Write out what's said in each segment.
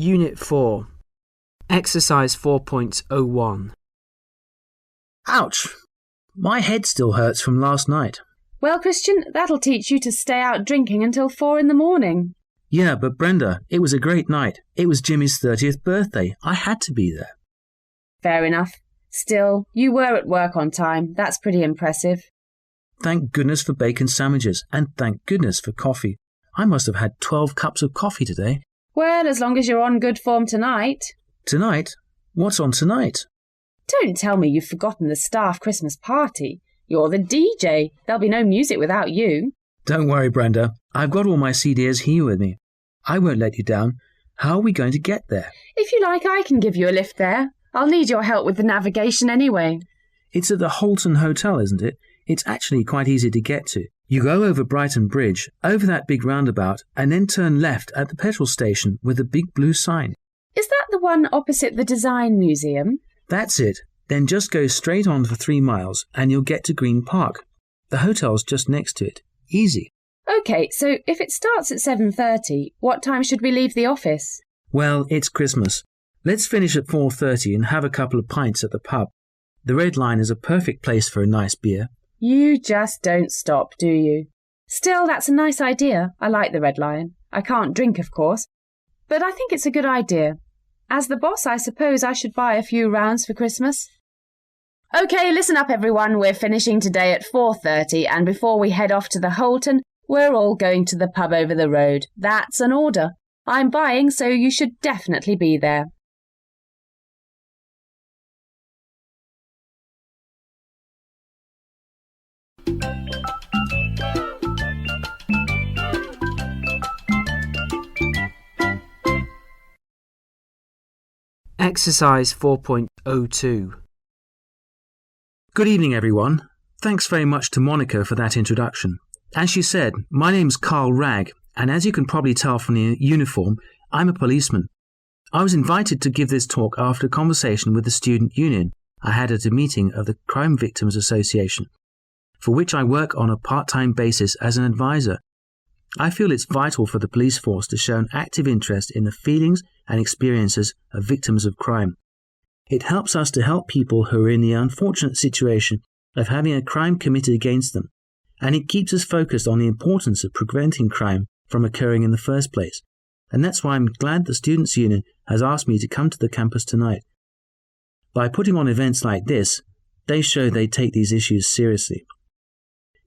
Unit 4, Exercise 4.01. Ouch! My head still hurts from last night. Well, Christian, that'll teach you to stay out drinking until 4 in the morning. Yeah, but Brenda, it was a great night. It was Jimmy's 30th birthday. I had to be there. Fair enough. Still, you were at work on time. That's pretty impressive. Thank goodness for bacon sandwiches, and thank goodness for coffee. I must have had 12 cups of coffee today. Well, as long as you're on good form tonight. Tonight? What's on tonight? Don't tell me you've forgotten the staff Christmas party. You're the DJ. There'll be no music without you. Don't worry, Brenda. I've got all my CDs here with me. I won't let you down. How are we going to get there? If you like, I can give you a lift there. I'll need your help with the navigation anyway. It's at the Holton Hotel, isn't it? It's actually quite easy to get to. You go over Brighton Bridge, over that big roundabout, and then turn left at the petrol station with a big blue sign. Is that the one opposite the Design Museum? That's it. Then just go straight on for 3 miles and you'll get to Green Park. The hotel's just next to it. Easy. OK, so if it starts at 7:30, what time should we leave the office? Well, it's Christmas. Let's finish at 4:30 and have a couple of pints at the pub. The Red Lion is a perfect place for a nice beer. You just don't stop, do you? Still, that's a nice idea. I like the Red Lion. I can't drink, of course. But I think it's a good idea. As the boss, I suppose I should buy a few rounds for Christmas. OK, listen up, everyone. We're finishing today at 4:30, and before we head off to the Holton, we're all going to the pub over the road. That's an order. I'm buying, so you should definitely be there. Exercise 4.02. Good evening, everyone. Thanks very much to Monica for that introduction. As she said, my name's Carl Ragg, and as you can probably tell from the uniform, I'm a policeman. I was invited to give this talk after a conversation with the student union I had at a meeting of the Crime Victims Association, for which I work on a part-time basis as an advisor. I feel it's vital for the police force to show an active interest in the feelings and experiences of victims of crime. It helps us to help people who are in the unfortunate situation of having a crime committed against them, and it keeps us focused on the importance of preventing crime from occurring in the first place. And that's why I'm glad the Students' Union has asked me to come to the campus tonight. By putting on events like this, they show they take these issues seriously.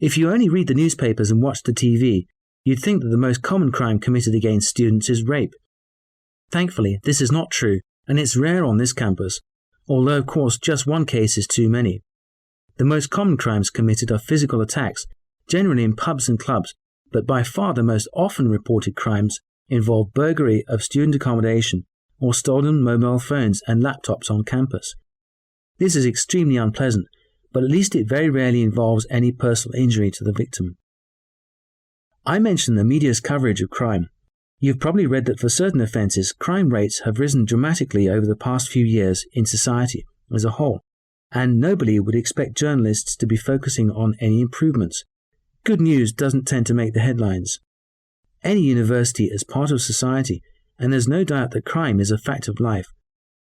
If you only read the newspapers and watch the TV, you'd think that the most common crime committed against students is rape. Thankfully, this is not true, and it's rare on this campus, although of course just one case is too many. The most common crimes committed are physical attacks, generally in pubs and clubs, but by far the most often reported crimes involve burglary of student accommodation or stolen mobile phones and laptops on campus. This is extremely unpleasant, but at least it very rarely involves any personal injury to the victim. I mentioned the media's coverage of crime. You've probably read that for certain offences, crime rates have risen dramatically over the past few years in society as a whole, and nobody would expect journalists to be focusing on any improvements. Good news doesn't tend to make the headlines. Any university is part of society, and there's no doubt that crime is a fact of life.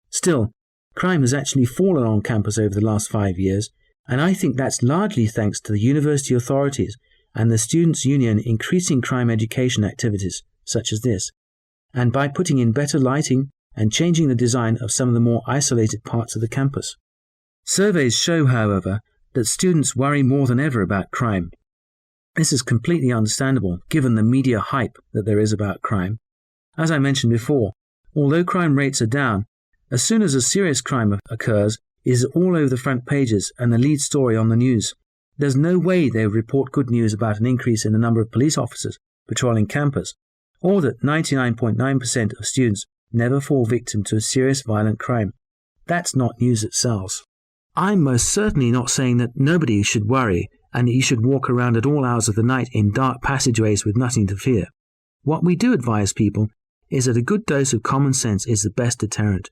Still, crime has actually fallen on campus over the last 5 years, and I think that's largely thanks to the university authorities and the Students' Union increasing crime education activities, such as this, and by putting in better lighting and changing the design of some of the more isolated parts of the campus. Surveys show, however, that students worry more than ever about crime. This is completely understandable, given the media hype that there is about crime. As I mentioned before, although crime rates are down, as soon as a serious crime occurs, it is all over the front pages and the lead story on the news. There's no way they would report good news about an increase in the number of police officers patrolling campus, or that 99.9% of students never fall victim to a serious violent crime. That's not news that sells. I'm most certainly not saying that nobody should worry and that you should walk around at all hours of the night in dark passageways with nothing to fear. What we do advise people is that a good dose of common sense is the best deterrent.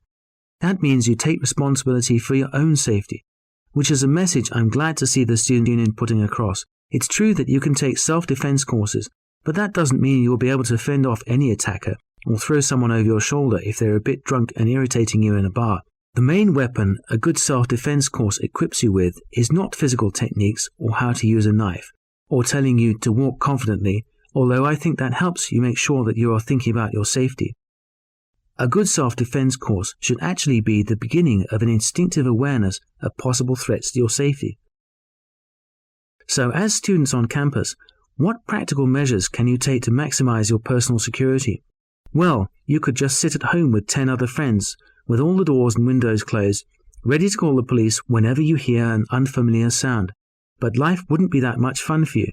That means you take responsibility for your own safety, which is a message I'm glad to see the Student Union putting across. It's true that you can take self-defense courses, but that doesn't mean you will be able to fend off any attacker or throw someone over your shoulder if they're a bit drunk and irritating you in a bar. The main weapon a good self-defense course equips you with is not physical techniques or how to use a knife, or telling you to walk confidently, although I think that helps you make sure that you are thinking about your safety. A good self-defense course should actually be the beginning of an instinctive awareness of possible threats to your safety. So as students on campus, what practical measures can you take to maximize your personal security? Well, you could just sit at home with 10 other friends, with all the doors and windows closed, ready to call the police whenever you hear an unfamiliar sound. But life wouldn't be that much fun for you.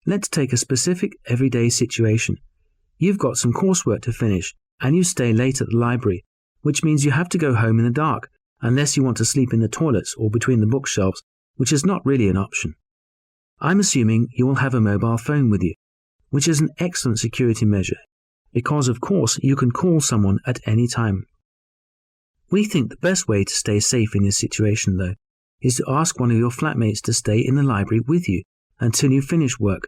Let's take a specific everyday situation. You've got some coursework to finish, and you stay late at the library, which means you have to go home in the dark, unless you want to sleep in the toilets or between the bookshelves, which is not really an option. I'm assuming you will have a mobile phone with you, which is an excellent security measure, because of course you can call someone at any time. We think the best way to stay safe in this situation, though, is to ask one of your flatmates to stay in the library with you until you finish work,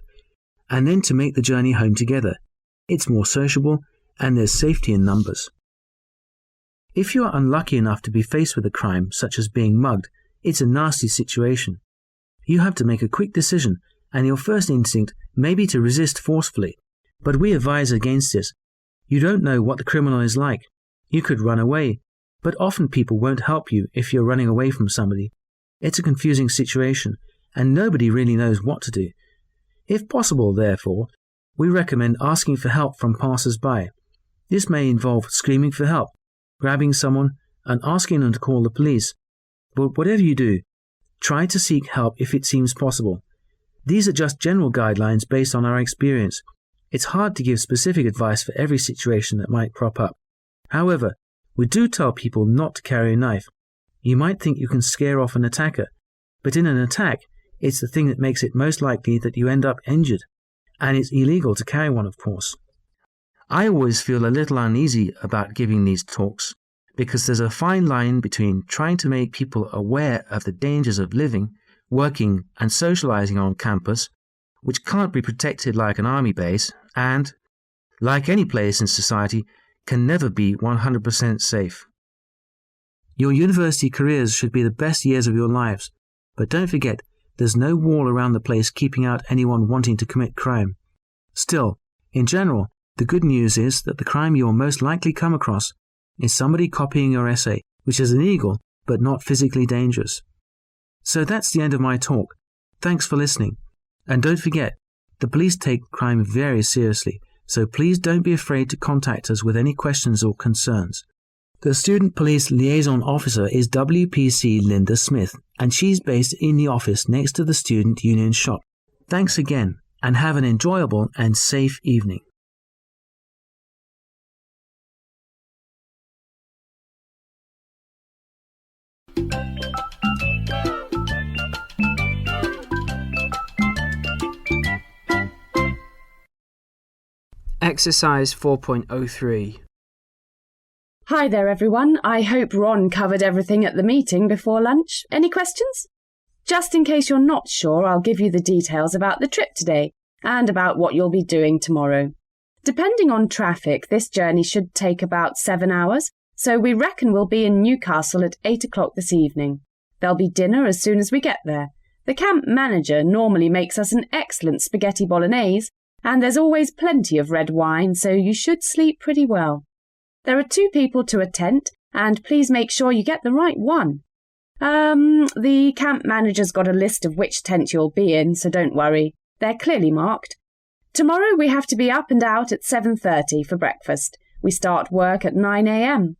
and then to make the journey home together. It's more sociable, and there's safety in numbers. If you are unlucky enough to be faced with a crime, such as being mugged, it's a nasty situation. You have to make a quick decision, and your first instinct may be to resist forcefully, but we advise against this. You don't know what the criminal is like. You could run away, but often people won't help you if you're running away from somebody. It's a confusing situation, and nobody really knows what to do. If possible, therefore, we recommend asking for help from passers-by. This may involve screaming for help, grabbing someone, and asking them to call the police. But whatever you do, try to seek help if it seems possible. These are just general guidelines based on our experience. It's hard to give specific advice for every situation that might crop up. However, we do tell people not to carry a knife. You might think you can scare off an attacker, but in an attack, it's the thing that makes it most likely that you end up injured. And it's illegal to carry one, of course. I always feel a little uneasy about giving these talks, because there's a fine line between trying to make people aware of the dangers of living, working, and socializing on campus, which can't be protected like an army base, and, like any place in society, can never be 100% safe. Your university careers should be the best years of your lives, but don't forget, there's no wall around the place keeping out anyone wanting to commit crime. Still, in general, the good news is that the crime you'll most likely come across is somebody copying your essay, which is illegal but not physically dangerous. So that's the end of my talk. Thanks for listening. And don't forget, the police take crime very seriously, so please don't be afraid to contact us with any questions or concerns. The Student Police Liaison Officer is WPC Linda Smith, and she's based in the office next to the Student Union shop. Thanks again, and have an enjoyable and safe evening. Exercise 4.03. Hi there, everyone. I hope Ron covered everything at the meeting before lunch. Any questions? Just in case you're not sure, I'll give you the details about the trip today and about what you'll be doing tomorrow. Depending on traffic, this journey should take about 7 hours, so we reckon we'll be in Newcastle at 8 o'clock this evening. There'll be dinner as soon as we get there. The camp manager normally makes us an excellent spaghetti bolognese, and there's always plenty of red wine, so you should sleep pretty well. There are 2 people to a tent, and please make sure you get the right one. The camp manager's got a list of which tent you'll be in, so don't worry. They're clearly marked. Tomorrow we have to be up and out at 7:30 for breakfast. We start work at 9 a.m.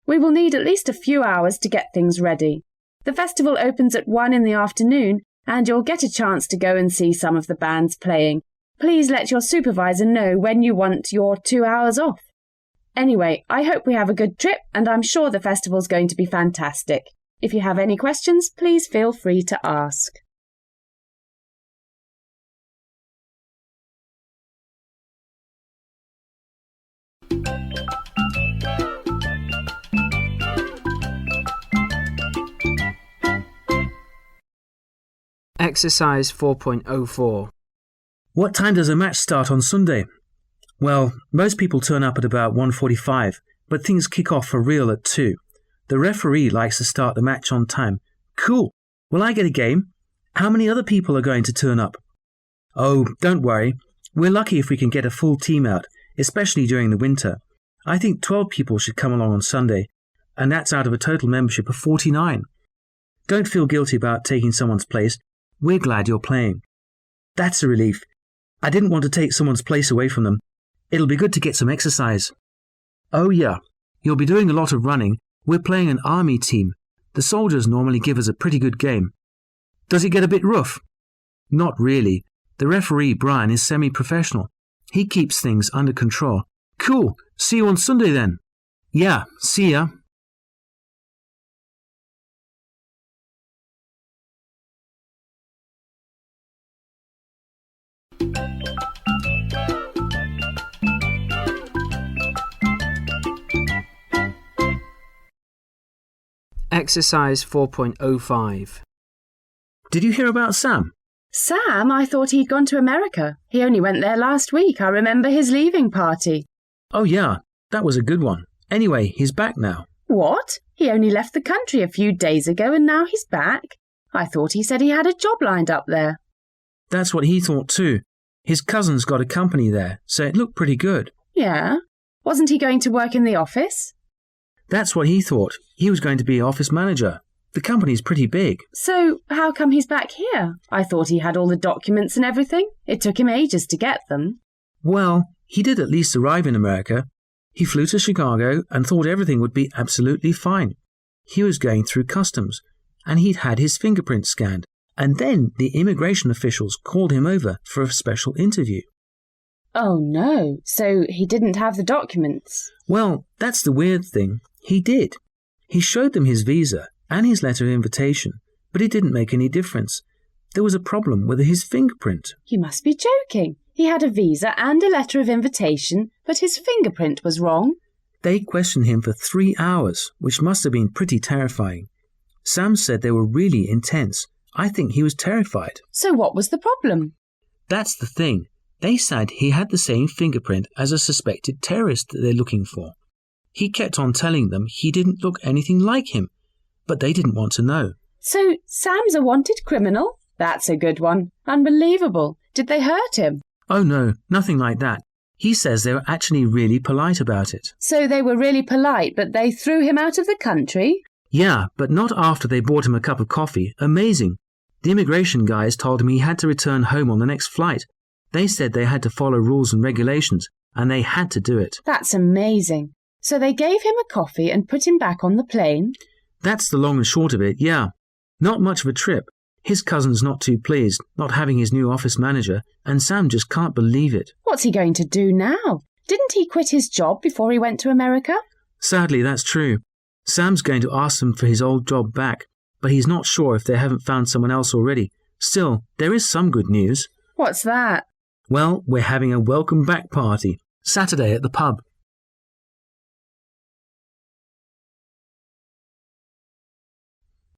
We will need at least a few hours to get things ready. The festival opens at 1 in the afternoon, and you'll get a chance to go and see some of the bands playing. Please let your supervisor know when you want your 2 hours off. Anyway, I hope we have a good trip, and I'm sure the festival's going to be fantastic. If you have any questions, please feel free to ask. Exercise 4.04. What time does a match start on Sunday? Well, most people turn up at about 1:45, but things kick off for real at 2. The referee likes to start the match on time. Cool. Will I get a game? How many other people are going to turn up? Oh, don't worry. We're lucky if we can get a full team out, especially during the winter. I think 12 people should come along on Sunday, and that's out of a total membership of 49. Don't feel guilty about taking someone's place. We're glad you're playing. That's a relief. I didn't want to take someone's place away from them. It'll be good to get some exercise. Oh yeah, you'll be doing a lot of running. We're playing an army team. The soldiers normally give us a pretty good game. Does it get a bit rough? Not really. The referee, Brian, is semi-professional. He keeps things under control. Cool. See you on Sunday then. Yeah, see ya. Exercise 4.05. Did you hear about Sam? Sam? I thought he'd gone to America. He only went there last week. I remember his leaving party. Oh yeah, that was a good one. Anyway, he's back now. What? He only left the country a few days ago and now he's back? I thought he said he had a job lined up there. That's what he thought too. His cousin's got a company there, so it looked pretty good. Yeah? Wasn't he going to work in the office? That's what he thought. He was going to be office manager. The company's pretty big. So, how come he's back here? I thought he had all the documents and everything. It took him ages to get them. Well, he did at least arrive in America. He flew to Chicago and thought everything would be absolutely fine. He was going through customs, and he'd had his fingerprints scanned. And then the immigration officials called him over for a special interview. Oh no, so he didn't have the documents? Well, that's the weird thing. He did. He showed them his visa and his letter of invitation, but it didn't make any difference. There was a problem with his fingerprint. You must be joking. He had a visa and a letter of invitation, but his fingerprint was wrong. They questioned him for 3 hours, which must have been pretty terrifying. Sam said they were really intense. I think he was terrified. So what was the problem? That's the thing. They said he had the same fingerprint as a suspected terrorist that they're looking for. He kept on telling them he didn't look anything like him, but they didn't want to know. So Sam's a wanted criminal? That's a good one. Unbelievable. Did they hurt him? Oh no, nothing like that. He says they were actually really polite about it. So they were really polite, but they threw him out of the country? Yeah, but not after they bought him a cup of coffee. Amazing. The immigration guys told him he had to return home on the next flight. They said they had to follow rules and regulations, and they had to do it. That's amazing. So they gave him a coffee and put him back on the plane? That's the long and short of it, yeah. Not much of a trip. His cousin's not too pleased, not having his new office manager, and Sam just can't believe it. What's he going to do now? Didn't he quit his job before he went to America? Sadly, that's true. Sam's going to ask them for his old job back, but he's not sure if they haven't found someone else already. Still, there is some good news. What's that? Well, we're having a welcome back party, Saturday at the pub.